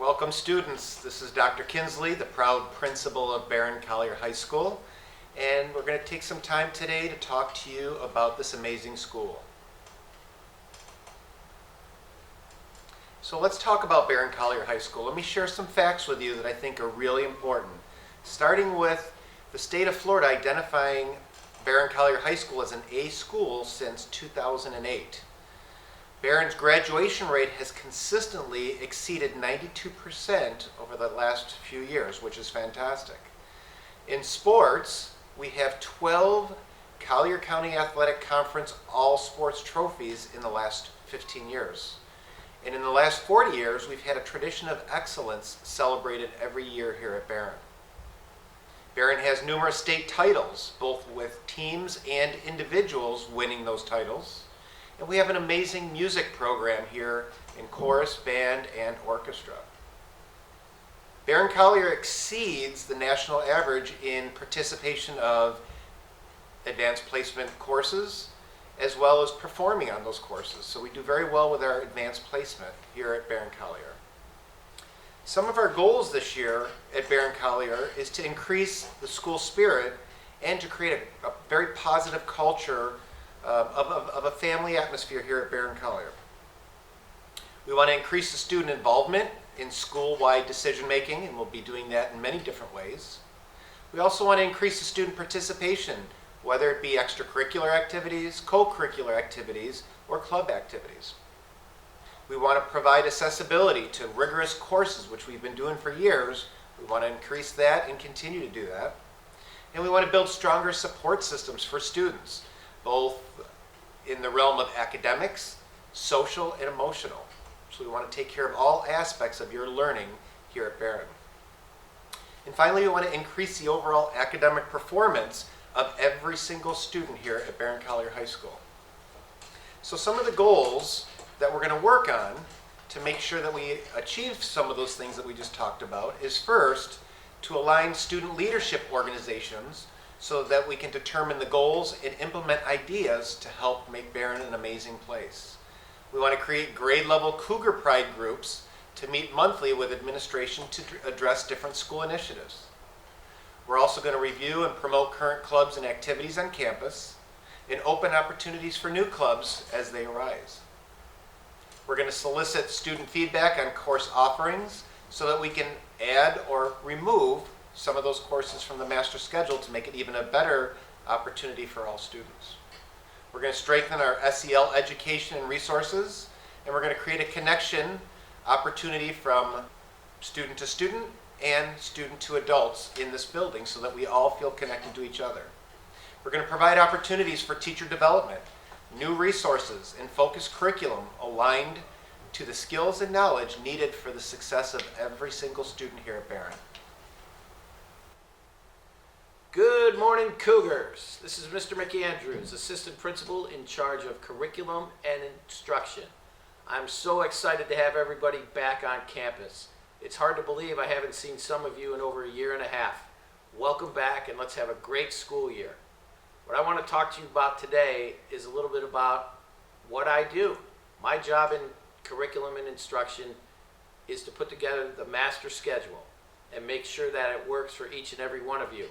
Welcome students. This is Dr. Kinsley, the proud principal of Barron Collier High School, and we're going to take some time today to talk to you about this amazing school. So let's talk about Barron Collier High School. Let me share some facts with you that I think are really important. Starting with the state of Florida identifying Barron Collier High School as an A school since 2008. Barron's graduation rate has consistently exceeded 92% over the last few years, which is fantastic. In sports, we have 12 Collier County Athletic Conference all sports trophies in the last 15 years. And in the last 40 years, we've had a tradition of excellence celebrated every year here at Barron. Barron has numerous state titles, both with teams and individuals winning those titles. And we have an amazing music program here in chorus, band, and orchestra. Barron Collier exceeds the national average in participation of advanced placement courses, as well as performing on those courses. So we do very well with our advanced placement here at Barron Collier. Some of our goals this year at Barron Collier is to increase the school spirit and to create a very positive culture of a family atmosphere here at Barron Collier. We want to increase the student involvement in school-wide decision making, and we'll be doing that in many different ways. We also want to increase the student participation, whether it be extracurricular activities, co-curricular activities, or club activities. We want to provide accessibility to rigorous courses, which we've been doing for years. We want to increase that and continue to do that. And we want to build stronger support systems for students, both in the realm of academics, social, and emotional. So we want to take care of all aspects of your learning here at Barron. And finally, we want to increase the overall academic performance of every single student here at Barron Collier High School. So some of the goals that we're going to work on to make sure that we achieve some of those things that we just talked about is first to align student leadership organizations so that we can determine the goals and implement ideas to help make Barron an amazing place. We want to create grade level Cougar Pride groups to meet monthly with administration to address different school initiatives. We're also going to review and promote current clubs and activities on campus and open opportunities for new clubs as they arise. We're going to solicit student feedback on course offerings so that we can add or remove some of those courses from the master schedule to make it even a better opportunity for all students. We're going to strengthen our SEL education and resources, and we're going to create a connection opportunity from student to student and student to adults in this building so that we all feel connected to each other. We're going to provide opportunities for teacher development, new resources, and focused curriculum aligned to the skills and knowledge needed for the success of every single student here at Barron. Good morning, Cougars. This is Mr. Mickey Andrews, Assistant Principal in charge of Curriculum and Instruction. I'm so excited to have everybody back on campus. It's hard to believe I haven't seen some of you in over a year and a half. Welcome back, and let's have a great school year. What I want to talk to you about today is a little bit about what I do. My job in Curriculum and Instruction is to put together the master schedule and make sure that it works for each and every one of you.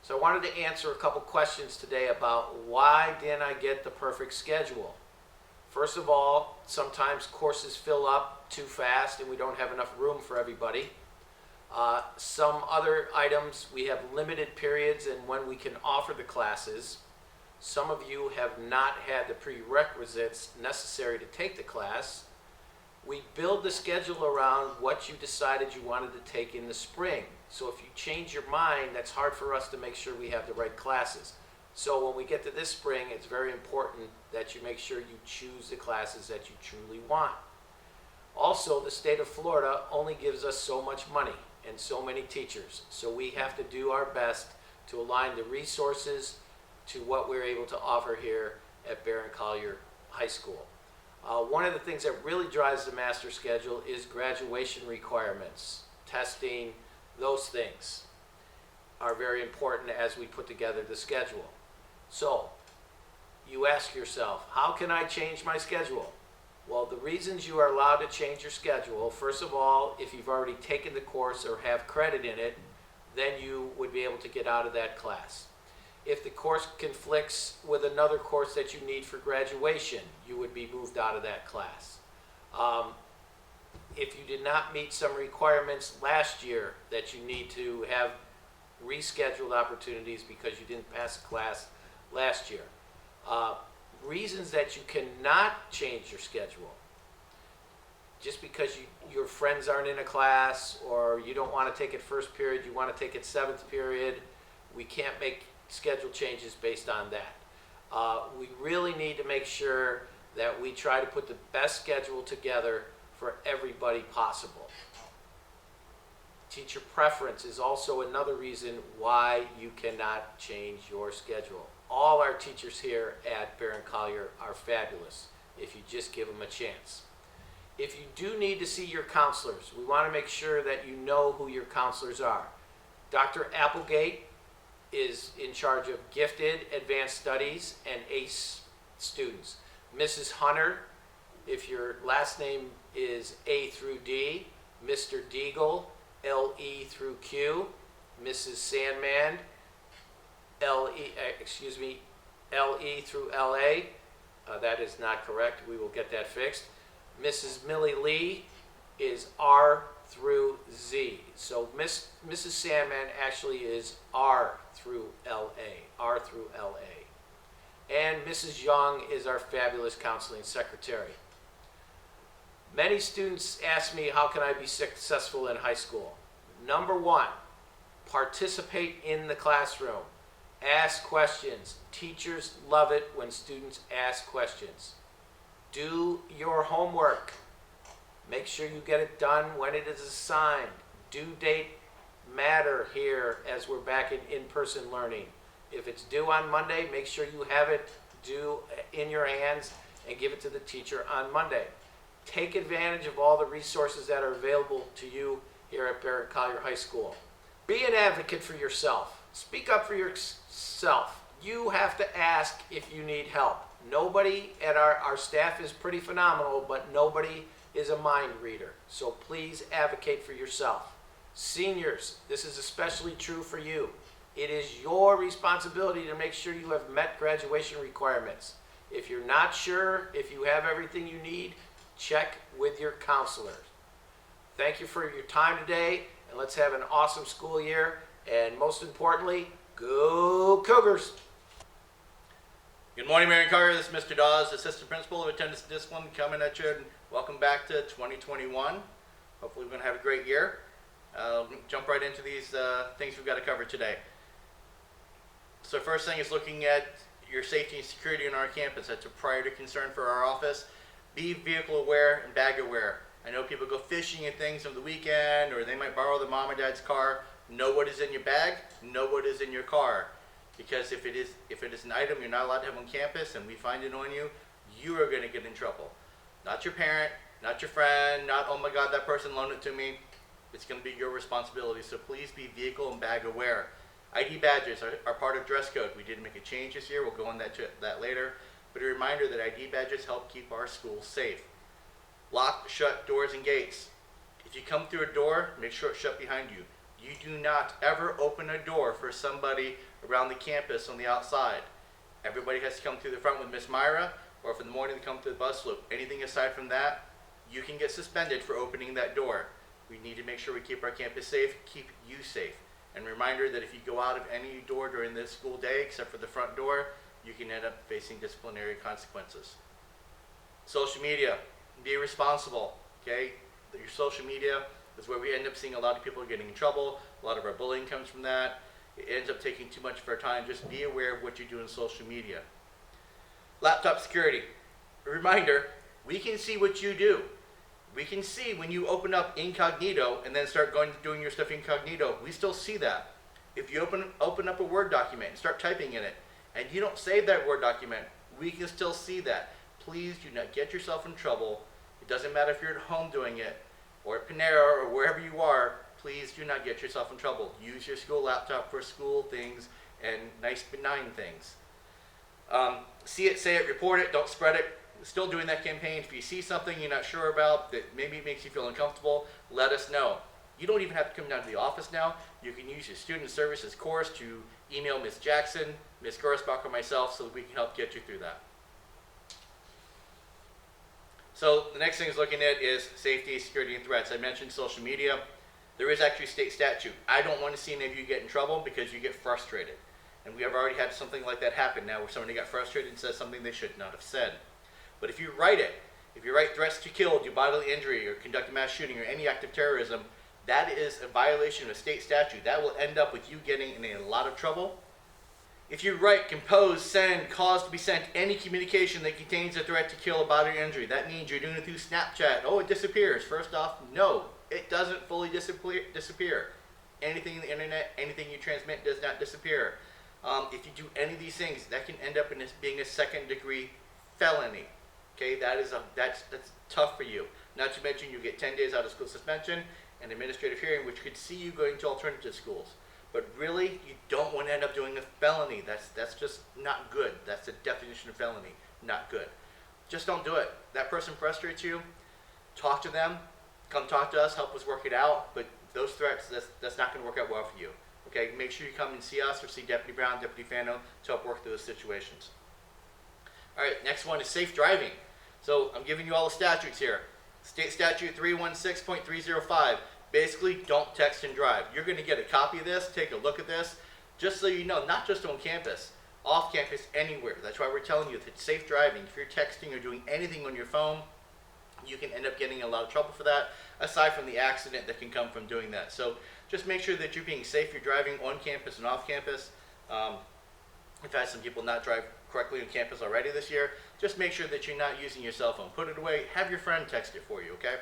So I wanted to answer a couple questions today about why didn't I get the perfect schedule. First of all, sometimes courses fill up too fast and we don't have enough room for everybody. Some other items, we have limited periods and when we can offer the classes. Some of you have not had the prerequisites necessary to take the class. We build the schedule around what you decided you wanted to take in the spring. So if you change your mind, that's hard for us to make sure we have the right classes. So when we get to this spring, it's very important that you make sure you choose the classes that you truly want. Also, the state of Florida only gives us so much money and so many teachers. So we have to do our best to align the resources to what we're able to offer here at Barron Collier High School. One of the things that really drives the master schedule is graduation requirements, testing. Those things are very important as we put together the schedule. So you ask yourself, how can I change my schedule? Well, the reasons you are allowed to change your schedule, first of all, if you've already taken the course or have credit in it, then you would be able to get out of that class. If the course conflicts with another course that you need for graduation, you would be moved out of that class. If you did not meet some requirements last year that you need to have rescheduled opportunities because you didn't pass a class last year. Reasons that you cannot change your schedule. Just because your friends aren't in a class, or you don't want to take it first period, you want to take it seventh period, we can't make schedule changes based on that. We really need to make sure that we try to put the best schedule together for everybody possible. Teacher preference is also another reason why you cannot change your schedule. All our teachers here at Barron Collier are fabulous if you just give them a chance. If you do need to see your counselors, we want to make sure that you know who your counselors are. Dr. Applegate is in charge of gifted, advanced studies, and ACE students. Mrs. Hunter, if your last name is A through D, Mr. Deagle, LE through Q, Mrs. Sandman, LE through LA. That is not correct. We will get that fixed. Mrs. Millie Lee is R through Z. So Mrs. Sandman actually is R through LA. R through LA. And Mrs. Young is our fabulous counseling secretary. Many students ask me, how can I be successful in high school? Number one, participate in the classroom. Ask questions. Teachers love it when students ask questions. Do your homework. Make sure you get it done when it is assigned. Due date matter here as we're back in in-person learning. If it's due on Monday, make sure you have it due in your hands and give it to the teacher on Monday. Take advantage of all the resources that are available to you here at Barron Collier High School. Be an advocate for yourself. Speak up for yourself. You have to ask if you need help. Nobody at our staff is pretty phenomenal, but nobody is a mind reader. So please advocate for yourself. Seniors, this is especially true for you. It is your responsibility to make sure you have met graduation requirements. If you're not sure if you have everything you need, check with your counselors. Thank you for your time today, and let's have an awesome school year. And most importantly, go Cougars! Good morning, Barron Collier. This is Mr. Dawes, Assistant Principal of Attendance and Discipline, coming at you. And welcome back to 2021. Hopefully we're going to have a great year. Jump right into these things we've got to cover today. So first thing is looking at your safety and security on our campus. That's a priority concern for our office. Be vehicle aware and bag aware. I know people go fishing and things on the weekend, or they might borrow their mom or dad's car. Know what is in your bag, know what is in your car. Because if it is an item you're not allowed to have on campus and we find it on you, you are going to get in trouble. Not your parent, not your friend, not, oh my God, that person loaned it to me. It's going to be your responsibility. So please be vehicle and bag aware. ID badges are part of dress code. We did make a change this year. We'll go on that later. But a reminder that ID badges help keep our schools safe. Lock, shut doors and gates. If you come through a door, make sure it's shut behind you. You do not ever open a door for somebody around the campus on the outside. Everybody has to come through the front with Miss Myra, or if in the morning they come through the bus loop. Anything aside from that, you can get suspended for opening that door. We need to make sure we keep our campus safe, keep you safe. And reminder that if you go out of any door during this school day, except for the front door, you can end up facing disciplinary consequences. Social media, be responsible, okay? Your social media is where we end up seeing a lot of people getting in trouble. A lot of our bullying comes from that. It ends up taking too much of our time. Just be aware of what you do in social media. Laptop security. A reminder, we can see what you do. We can see when you open up incognito and then start doing your stuff incognito. We still see that. If you open up a Word document and start typing in it, and you don't save that Word document, we can still see that. Please do not get yourself in trouble. It doesn't matter if you're at home doing it, or at Panera, or wherever you are. Please do not get yourself in trouble. Use your school laptop for school things and nice benign things. See it, say it, report it, don't spread it. still doing that campaign. If you see something you're not sure about that maybe makes you feel uncomfortable, let us know. You don't even have to come down to the office now. You can use your student services course to email Ms. Jackson, Ms. Gersbach, or myself so that we can help get you through that. So the next thing is looking at is safety, security, and threats. I mentioned social media. There is actually state statute. I don't want to see any of you get in trouble because you get frustrated. And we have already had something like that happen now where somebody got frustrated and said something they should not have said. But if you write it, if you write threats to kill, do bodily injury, or conduct a mass shooting, or any act of terrorism, that is a violation of state statute. That will end up with you getting in a lot of trouble. If you write, compose, send, cause to be sent any communication that contains a threat to kill or bodily injury, that means you're doing it through Snapchat. Oh, it disappears. First off, no, it doesn't fully disappear. Anything in the internet, anything you transmit does not disappear. If you do any of these things, that can end up in this being a second-degree felony. Okay, that's tough for you. Not to mention you get 10 days out of school suspension, an administrative hearing, which could see you going to alternative schools. But really, you don't want to end up doing a felony. That's just not good. That's the definition of felony, not good. Just don't do it. That person frustrates you, talk to them, come talk to us, help us work it out. But those threats, that's not going to work out well for you. Okay, make sure you come and see us or see Deputy Brown, Deputy Fano to help work through those situations. All right, next one is safe driving. So I'm giving you all the statutes here. State Statute 316.305. Basically, don't text and drive. You're going to get a copy of this, take a look at this, just so you know, not just on campus, off campus, anywhere. That's why we're telling you that it's safe driving. If you're texting or doing anything on your phone, you can end up getting in a lot of trouble for that, aside from the accident that can come from doing that. So just make sure that you're being safe. You're driving on campus and off campus. We've had some people not drive correctly on campus already this year. Just make sure that you're not using your cell phone. Put it away. Have your friend text it for you, okay?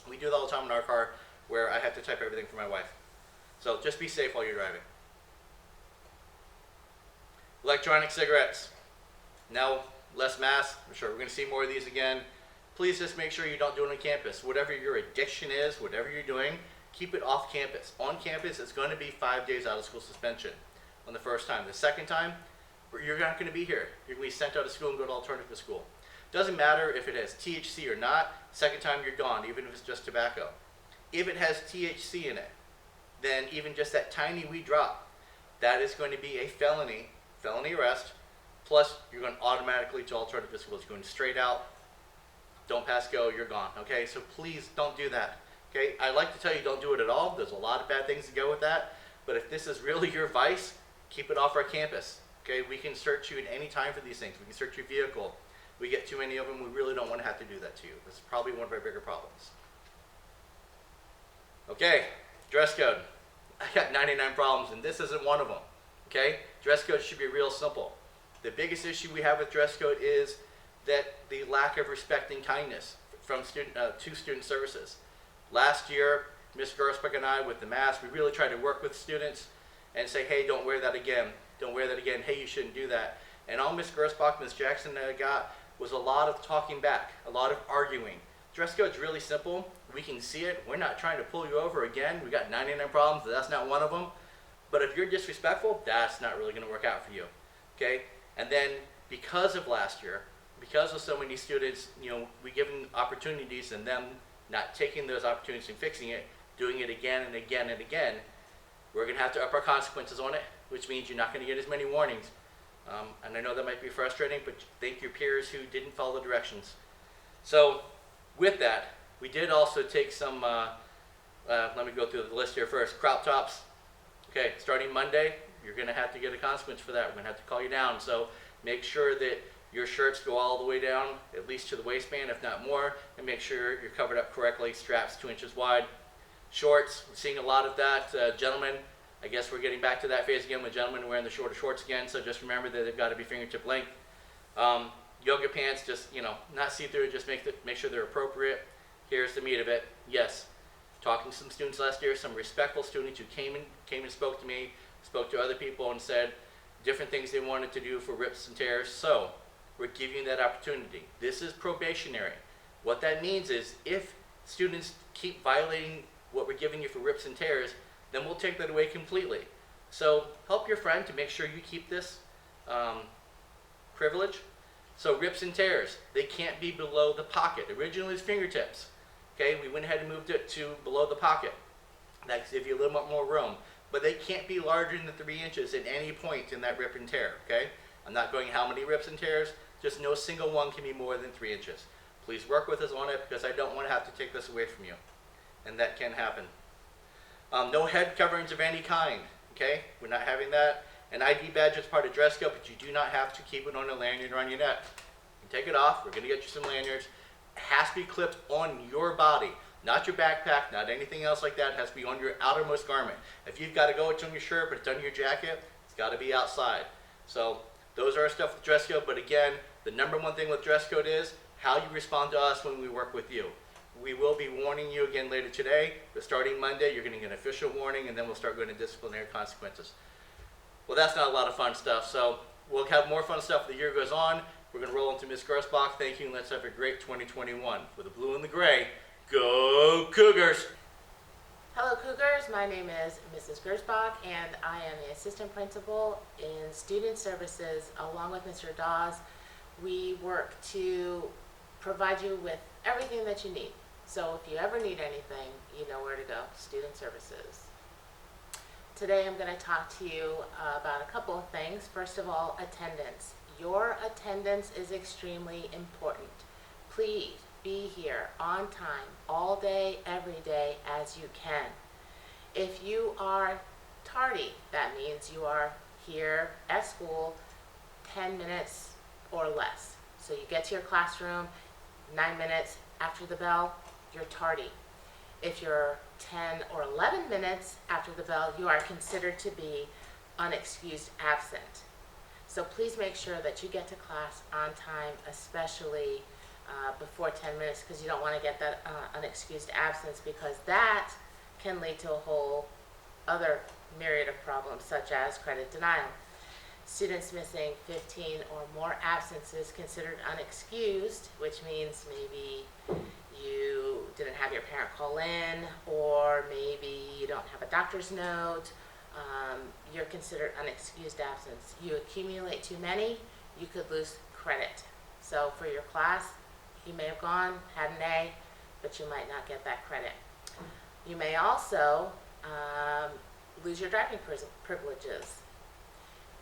We do that all the time in our car where I have to type everything for my wife. So just be safe while you're driving. Electronic cigarettes. Now, less masks. I'm sure we're going to see more of these again. Please just make sure you don't do it on campus. Whatever your addiction is, whatever you're doing, keep it off campus. On campus, it's going to be 5 days out of school suspension on the first time. The second time, you're not going to be here. You're going to be sent out of school and go to alternative school. Doesn't matter if it has THC or not. Second time, you're gone, even if it's just tobacco. If it has THC in it, then even just that tiny wee drop, that is going to be a felony arrest, plus you're going automatically to alternative schools. You're going straight out, don't pass go, you're gone, okay? So please don't do that, okay? I like to tell you don't do it at all. There's a lot of bad things to go with that, but if this is really your vice, keep it off our campus, okay? We can search you at any time for these things. We can search your vehicle. We get too many of them, we really don't want to have to do that to you. This is probably one of our bigger problems. Okay, dress code. I got 99 problems and this isn't one of them, okay? Dress code should be real simple. The biggest issue we have with dress code is that the lack of respect and kindness from to student services. Last year, Ms. Gersbach and I, with the mask, we really tried to work with students and say, hey, don't wear that again. Don't wear that again. Hey, you shouldn't do that. And all Ms. Gersbach, Ms. Jackson and I got was a lot of talking back, a lot of arguing. Dress code's really simple. We can see it. We're not trying to pull you over again. We got 99 problems. That's not one of them. But if you're disrespectful, that's not really going to work out for you. Okay? And then because of last year, because of so many students, we give them opportunities and them not taking those opportunities and fixing it, doing it again and again and again, we're going to have to up our consequences on it, which means you're not going to get as many warnings. And I know that might be frustrating, but thank your peers who didn't follow the directions. So with that, we did also take some, let me go through the list here first. Crop tops. Okay, starting Monday, you're going to have to get a consequence for that. We're going to have to call you down. So make sure that your shirts go all the way down, at least to the waistband, if not more, and make sure you're covered up correctly, straps 2 inches wide. Shorts, we're seeing a lot of that. Gentlemen, I guess we're getting back to that phase again with gentlemen wearing the shorter shorts again, so just remember that they've got to be fingertip length. Yoga pants, just, not see-through, just make sure they're appropriate. Here's the meat of it. Yes, talking to some students last year, some respectful students who came and spoke to me, spoke to other people and said different things they wanted to do for rips and tears. So we're giving you that opportunity. This is probationary. What that means is if students keep violating what we're giving you for rips and tears, then we'll take that away completely. So help your friend to make sure you keep this privilege. So rips and tears, they can't be below the pocket. Originally it's fingertips. Okay, we went ahead and moved it to below the pocket. That gives you a little bit more room. But they can't be larger than 3 inches at any point in that rip and tear, okay? I'm not going how many rips and tears, just no single one can be more than 3 inches. Please work with us on it because I don't want to have to take this away from you. And that can happen. No head coverings of any kind, okay? We're not having that. An ID badge is part of dress code, but you do not have to keep it on a lanyard or on your neck. You take it off, we're going to get you some lanyards. It has to be clipped on your body, not your backpack, not anything else like that. It has to be on your outermost garment. If you've got to go, it's on your shirt, but it's under your jacket, it's got to be outside. So those are our stuff with dress code, but again, the number one thing with dress code is how you respond to us when we work with you. We will be warning you again later today, but starting Monday, you're going to get an official warning, and then we'll start going to disciplinary consequences. Well, that's not a lot of fun stuff, so we'll have more fun stuff as the year goes on. We're going to roll into Ms. Gersbach. Thank you, and let's have a great 2021. For the blue and the gray, go Cougars! Hello Cougars, my name is Mrs. Gersbach and I am the assistant principal in student services along with Mr. Dawes. We work to provide you with everything that you need. So if you ever need anything, you know where to go, student services. Today I'm going to talk to you about a couple of things. First of all, attendance. Your attendance is extremely important. Please be here on time all day, every day as you can. If you are tardy, that means you are here at school 10 minutes or less. So you get to your classroom 9 minutes after the bell, you're tardy. If you're 10 or 11 minutes after the bell, you are considered to be unexcused absent. So please make sure that you get to class on time, especially before 10 minutes, because you don't want to get that unexcused absence, because that can lead to a whole other myriad of problems, such as credit denial. Students missing 15 or more absences considered unexcused, which means maybe you didn't have your parent call in, or maybe you don't have a doctor's note. You're considered unexcused absence. You accumulate too many, you could lose credit. So for your class, you may have gone, had an A, but you might not get that credit. You may also lose your driving privileges.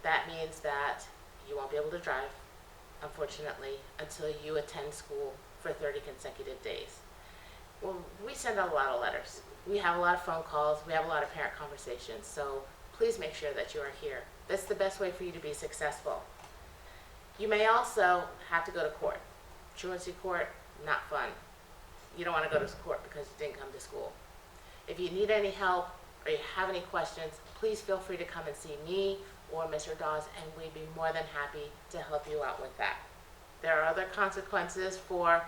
That means that you won't be able to drive, unfortunately, until you attend school for 30 consecutive days. Well, we send out a lot of letters. We have a lot of phone calls. We have a lot of parent conversations. So please make sure that you are here. That's the best way for you to be successful. You may also have to go to court. Truancy court, not fun. You don't want to go to court because you didn't come to school. If you need any help or you have any questions, please feel free to come and see me or Mr. Dawes, and we'd be more than happy to help you out with that. There are other consequences for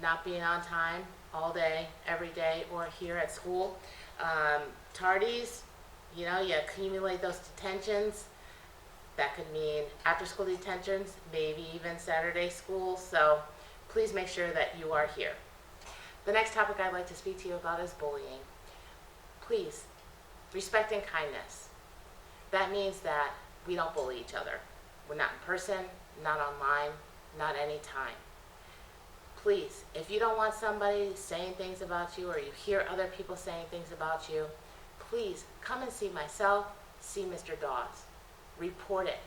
not being on time all day, every day, or here at school. Tardies, you accumulate those detentions. That could mean after-school detentions, maybe even Saturday school. So please make sure that you are here. The next topic I'd like to speak to you about is bullying. Please, respect and kindness. That means that we don't bully each other. We're not in person, not online, not anytime. Please, if you don't want somebody saying things about you or you hear other people saying things about you, please come and see myself, see Mr. Dawes. Report it.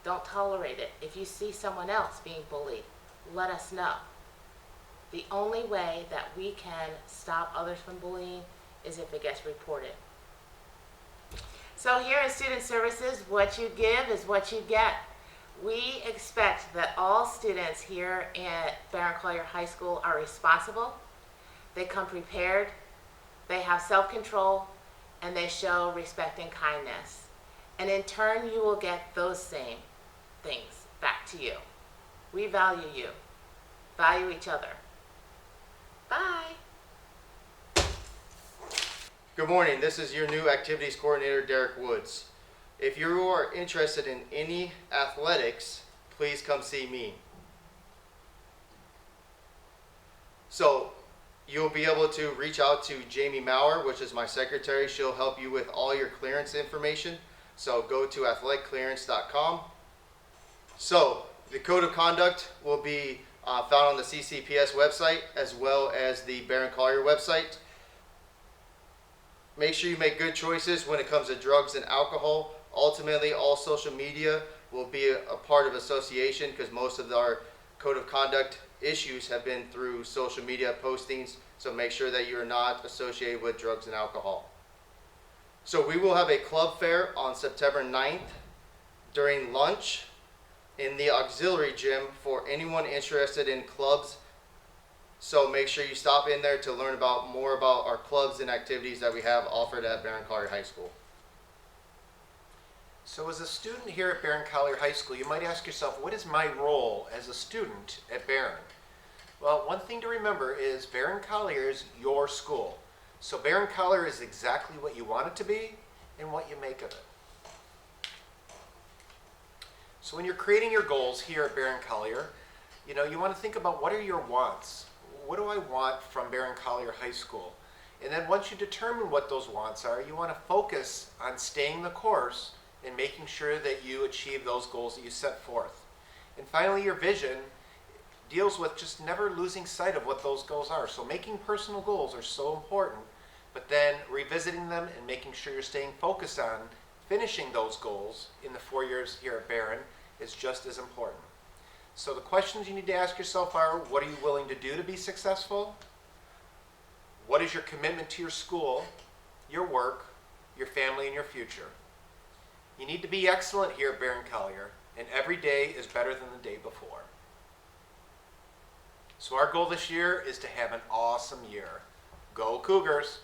Don't tolerate it. If you see someone else being bullied, let us know. The only way that we can stop others from bullying is if it gets reported. So here in Student Services, what you give is what you get. We expect that all students here at Barron Collier High School are responsible, they come prepared, they have self-control, and they show respect and kindness. And in turn, you will get those same things back to you. We value you. Value each other. Bye. Good morning, this is your new activities coordinator, Derek Woods. If you are interested in any athletics, please come see me. So you'll be able to reach out to Jamie Maurer, which is my secretary. She'll help you with all your clearance information. So go to athleticclearance.com, So the code of conduct will be found on the CCPS website as well as the Barron Collier website. Make sure you make good choices when it comes to drugs and alcohol. Ultimately, all social media will be a part of association because most of our code of conduct issues have been through social media postings. So make sure that you are not associated with drugs and alcohol. So we will have a club fair on September 9th during lunch in the auxiliary gym for anyone interested in clubs. So make sure you stop in there to learn more about our clubs and activities that we have offered at Barron Collier High School. So as a student here at Barron Collier High School, you might ask yourself, what is my role as a student at Barron? Well, one thing to remember is Barron Collier is your school. So Barron Collier is exactly what you want it to be and what you make of it. So when you're creating your goals here at Barron Collier, you want to think about what are your wants. What do I want from Barron Collier High School? And then once you determine what those wants are, you want to focus on staying the course and making sure that you achieve those goals that you set forth. And finally, your vision deals with just never losing sight of what those goals are. So making personal goals are so important, but then revisiting them and making sure you're staying focused on finishing those goals in the 4 years here at Barron is just as important. So the questions you need to ask yourself are, what are you willing to do to be successful? What is your commitment to your school, your work, your family, and your future? You need to be excellent here at Barron Collier, and every day is better than the day before. So our goal this year is to have an awesome year. Go Cougars!